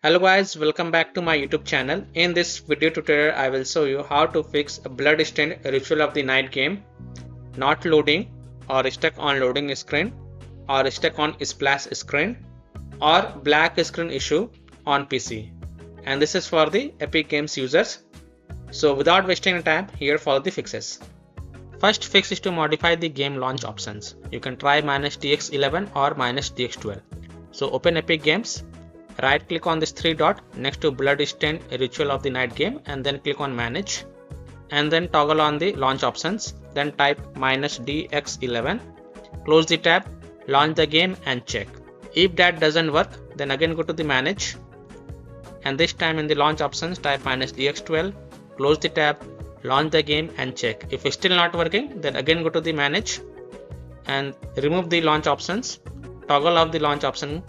Hello guys, welcome back to my YouTube channel. In this video tutorial, I will show you how to fix a Bloodstained Ritual of the Night game not loading or stuck on loading screen or stuck on splash screen or black screen issue on PC. And this is for the Epic Games users. So without wasting time, here follow the fixes. First fix is to modify the game launch options. You can try -DX11 or -DX12. So open Epic Games. Right click on this three dot next to Bloodstained Ritual of the Night game and then click on manage and then toggle on the launch options, then type -DX11, close the tab, launch the game and check. If that doesn't work, then again go to the manage and this time in the launch options type -DX12, close the tab, launch the game and check. If it's still not working, then again go to the manage and remove the launch options, toggle off the launch option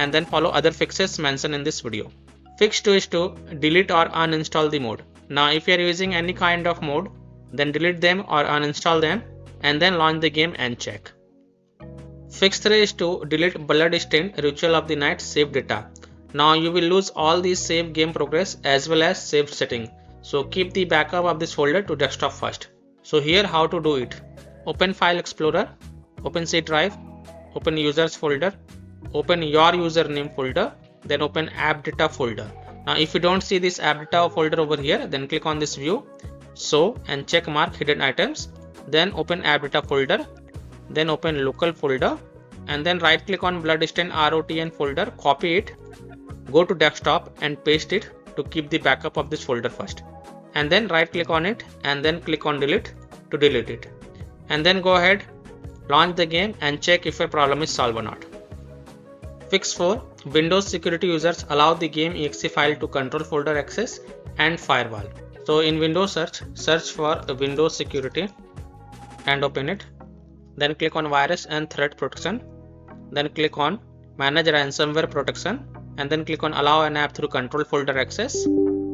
and then follow other fixes mentioned in this video. Fix 2 is to delete or uninstall the mode. Now if you are using any kind of mode, then delete them or uninstall them and then launch the game and check. Fix 3 is to delete Bloodstained Ritual of the Night save data. Now you will lose all these save game progress as well as saved setting. So keep the backup of this folder to desktop first. So here how to do it. Open File Explorer, open C drive, open Users folder, open your username folder, then open app data folder. Now if you don't see this app data folder over here, then click on this view, show and check mark hidden items, then open app data folder, then open local folder and then right click on Bloodstained ROTN folder, copy it, go to desktop and paste it to keep the backup of this folder first, and then right click on it and then click on delete to delete it, and then go ahead, launch the game and check if your problem is solved or not. Fix 4. Windows security users allow the game exe file to control folder access and firewall. So in Windows search for Windows security and open it. Then click on virus and threat protection. Then click on manage ransomware protection and then click on allow an app through control folder access.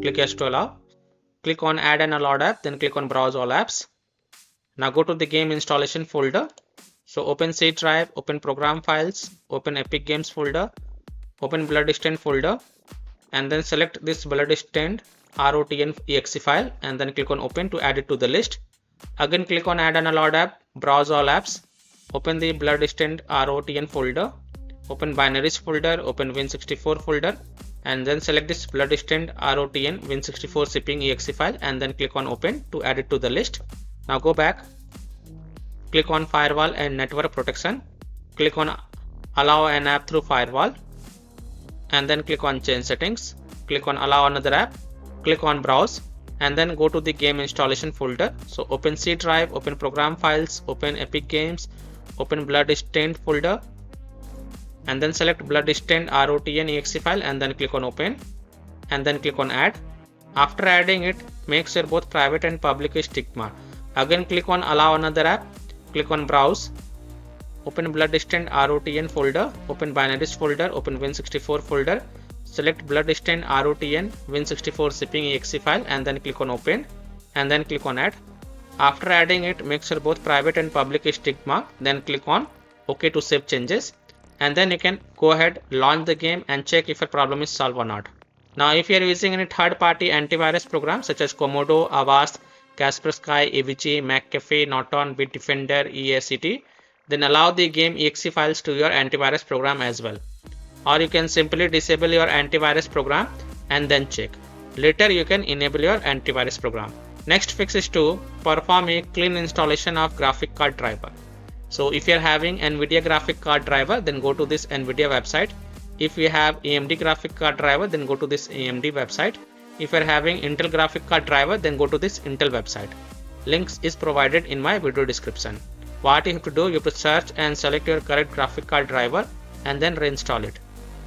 Click yes to allow. Click on add an allowed app, then click on browse all apps. Now go to the game installation folder. So open C drive, open program files, open Epic Games folder, open Bloodstained folder and then select this Bloodstained ROTN exe file and then click on open to add it to the list. Again click on add an allowed app, browse all apps, open the Bloodstained ROTN folder, open binaries folder, open Win64 folder and then select this Bloodstained ROTN Win64 shipping exe file and then click on open to add it to the list. Now go back. Click on firewall and network protection, click on allow an app through firewall and then click on change settings, click on allow another app, click on browse and then go to the game installation folder. So open C drive, open program files, open Epic Games, open Bloodstained folder and then select Bloodstained ROTN exe file and then click on open and then click on add. After adding it, make sure both private and public is ticked marked. Again click on allow another app, click on browse, open Bloodstained ROTN folder, open binaries folder, open Win64 folder, select Bloodstained ROTN Win64 shipping exe file and then click on open and then click on add. After adding it, make sure both private and public is tick mark, then click on OK to save changes and then you can go ahead, launch the game and check if your problem is solved or not. Now if you are using any third-party antivirus programs such as Komodo, Avast, Kaspersky, Avicii, McAfee, Norton, Bitdefender, EACT, then allow the game exe files to your antivirus program as well. Or you can simply disable your antivirus program and then check. Later you can enable your antivirus program. Next fix is to perform a clean installation of graphic card driver. So if you are having NVIDIA graphic card driver, then go to this NVIDIA website. If you have AMD graphic card driver, then go to this AMD website. If you are having Intel graphic card driver, then go to this Intel website. Links is provided in my video description. What you have to do, you have to search and select your correct graphic card driver and then reinstall it.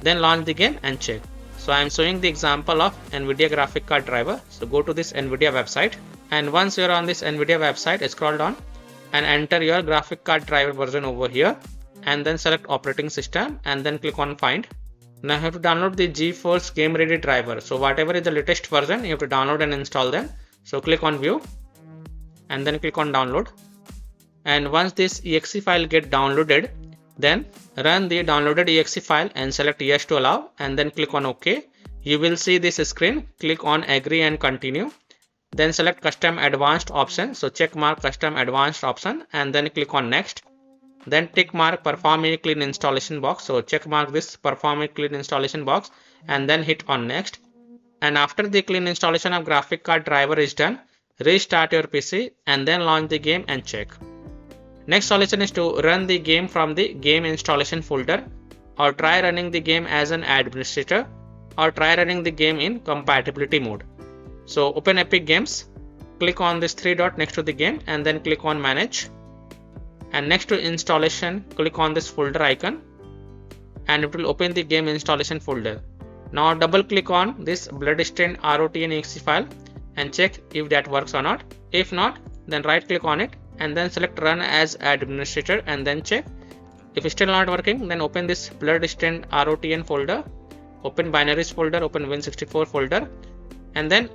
Then launch the game and check. So I am showing the example of NVIDIA graphic card driver. So go to this NVIDIA website and once you are on this NVIDIA website, scroll down and enter your graphic card driver version over here and then select operating system and then click on find. Now you have to download the GeForce Game Ready driver. So whatever is the latest version, you have to download and install them. So click on view and then click on download. And once this exe file get downloaded, Then run the downloaded exe file and select yes to allow and then click on OK. You will see this screen. Click on agree and continue. Then select custom advanced option. So check mark custom advanced option and then click on next. Then tick mark perform a clean installation box. So check mark this perform a clean installation box and then hit on next. And after the clean installation of graphic card driver is done, restart your PC and then launch the game and check. Next solution is to run the game from the game installation folder, or try running the game as an administrator, or try running the game in compatibility mode. So open Epic Games, click on this three dot next to the game and then click on manage. And next to installation, click on this folder icon and it will open the game installation folder. Now double click on this Bloodstained ROTN.exe file and check if that works or not. If not, then right click on it and then select run as administrator and then check. If it's still not working, then open this Bloodstained ROTN folder, open binaries folder, open Win64 folder and then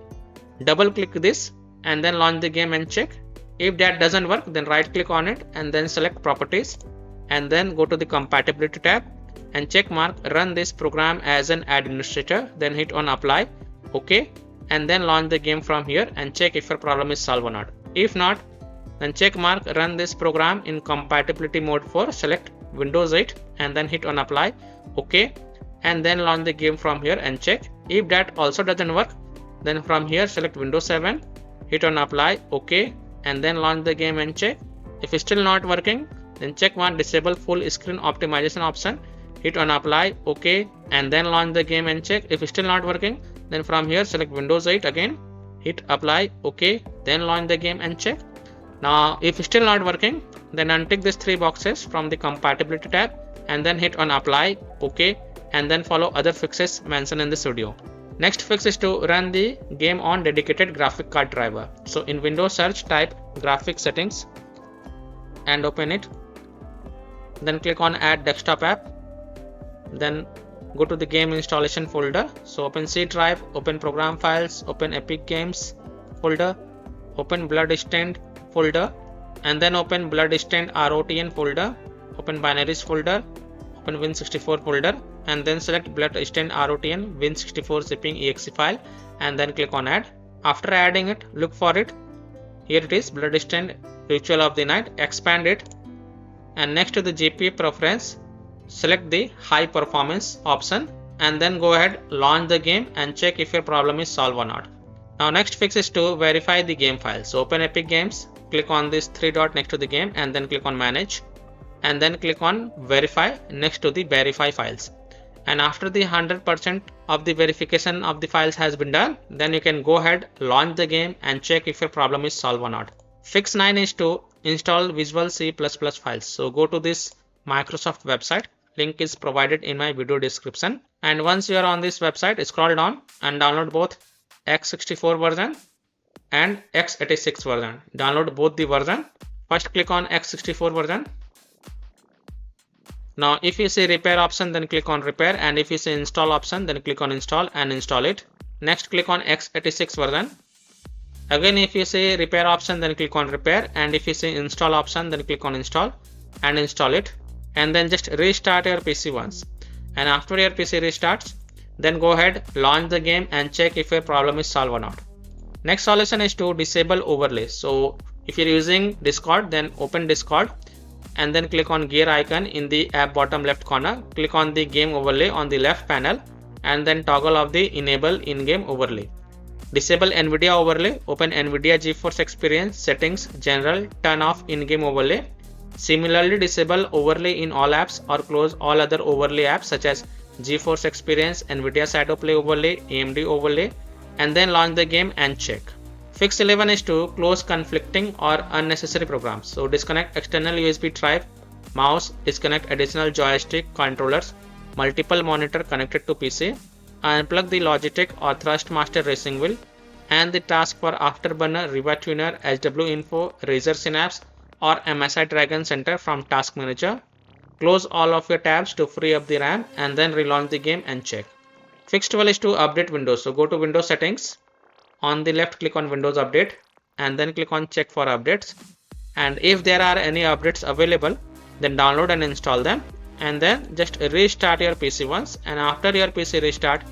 double click this and then launch the game and check. If that doesn't work, then right click on it and then select properties and then go to the compatibility tab and check mark run this program as an administrator, then hit on apply, OK, and then launch the game from here and check if your problem is solved or not. If not, then check mark run this program in compatibility mode for select Windows 8 and then hit on apply, OK, and then launch the game from here and check. If that also doesn't work, then from here select Windows 7, hit on apply, OK, and then launch the game and check. If it's still not working, then check mark disable full screen optimization option, hit on apply, OK, and then launch the game and check. If it's still not working, then from here select Windows 8 again, hit apply, OK, then launch the game and check. Now if it's still not working, then untick these three boxes from the compatibility tab and then hit on apply, OK, and then follow other fixes mentioned in this video. Next fix is to run the game on dedicated graphic card driver. So in Windows search, type graphic settings and open it. Then click on add desktop app. Then go to the game installation folder. So open C drive, open program files, open Epic Games folder, open Bloodstained folder, and then open Bloodstained ROTN folder, open binaries folder, open Win64 folder, and then select Bloodstained ROTN Win64 zipping exe file and then click on add. After adding it, look for it. Here it is, Bloodstained Ritual of the Night. Expand it and next to the GPU preference, select the high performance option and then go ahead, launch the game and check if your problem is solved or not. Now next fix is to verify the game file. So open Epic Games, click on this three dot next to the game and then click on manage and then click on verify next to the verify files. And after the 100% of the verification of the files has been done, then you can go ahead, launch the game and check if your problem is solved or not. Fix 9 is to install Visual C++ files. So go to this Microsoft website. Link is provided in my video description. And once you are on this website, scroll down and download both x64 version and x86 version. Download both the version. First click on x64 version. Now if you see repair option, then click on repair, and if you see install option, then click on install and install it. Next click on x86 version. Again if you see repair option, then click on repair, and if you see install option, then click on install and install it, and then just restart your PC once. And after your PC restarts, then go ahead, launch the game and check if your problem is solved or not. Next solution is to disable overlays. So if you're using Discord, then open Discord and then click on gear icon in the app bottom left corner. Click on the game overlay on the left panel and then toggle off the enable in-game overlay. Disable NVIDIA overlay. Open NVIDIA GeForce Experience settings, general, turn off in-game overlay. Similarly, disable overlay in all apps or close all other overlay apps such as GeForce Experience, NVIDIA Shadowplay overlay, AMD overlay, and then launch the game and check. Fix 11 is to close conflicting or unnecessary programs. So disconnect external USB drive, mouse, disconnect additional joystick controllers, multiple monitor connected to PC, unplug the Logitech or Thrustmaster racing wheel, and the task for Afterburner, Riva Tuner, SW Info, Razer Synapse, or MSI Dragon Center from Task Manager. Close all of your tabs to free up the RAM and then relaunch the game and check. Fix 12 is to update Windows. So go to Windows settings. On the left, click on Windows Update and then click on check for updates. And if there are any updates available, then download and install them. and then just restart your PC once, and after your PC restart,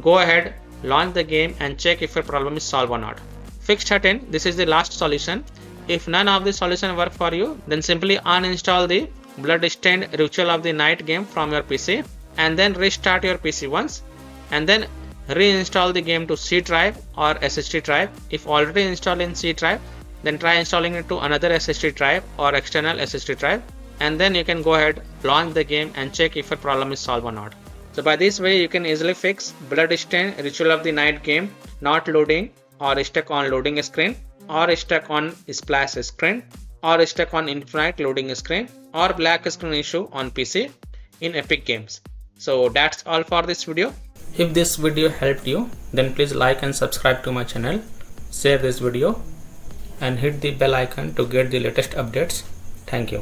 go ahead, launch the game and check if your problem is solved or not. Fix 13, this is the last solution. If none of the solution work for you, then simply uninstall the Bloodstained Ritual of the Night game from your PC and then restart your PC once, and then reinstall the game to C drive or SSD drive. If already installed in C drive, then try installing it to another SSD drive or external SSD drive, and then you can go ahead, launch the game and check if your problem is solved or not. So by this way you can easily fix Bloodstained Ritual of the Night game not loading, or stuck on loading screen, or stuck on splash screen, or stuck on infinite loading screen, or black screen issue on PC in Epic Games. So that's all for this video. If this video helped you, then please like and subscribe to my channel, share this video and hit the bell icon to get the latest updates. Thank you.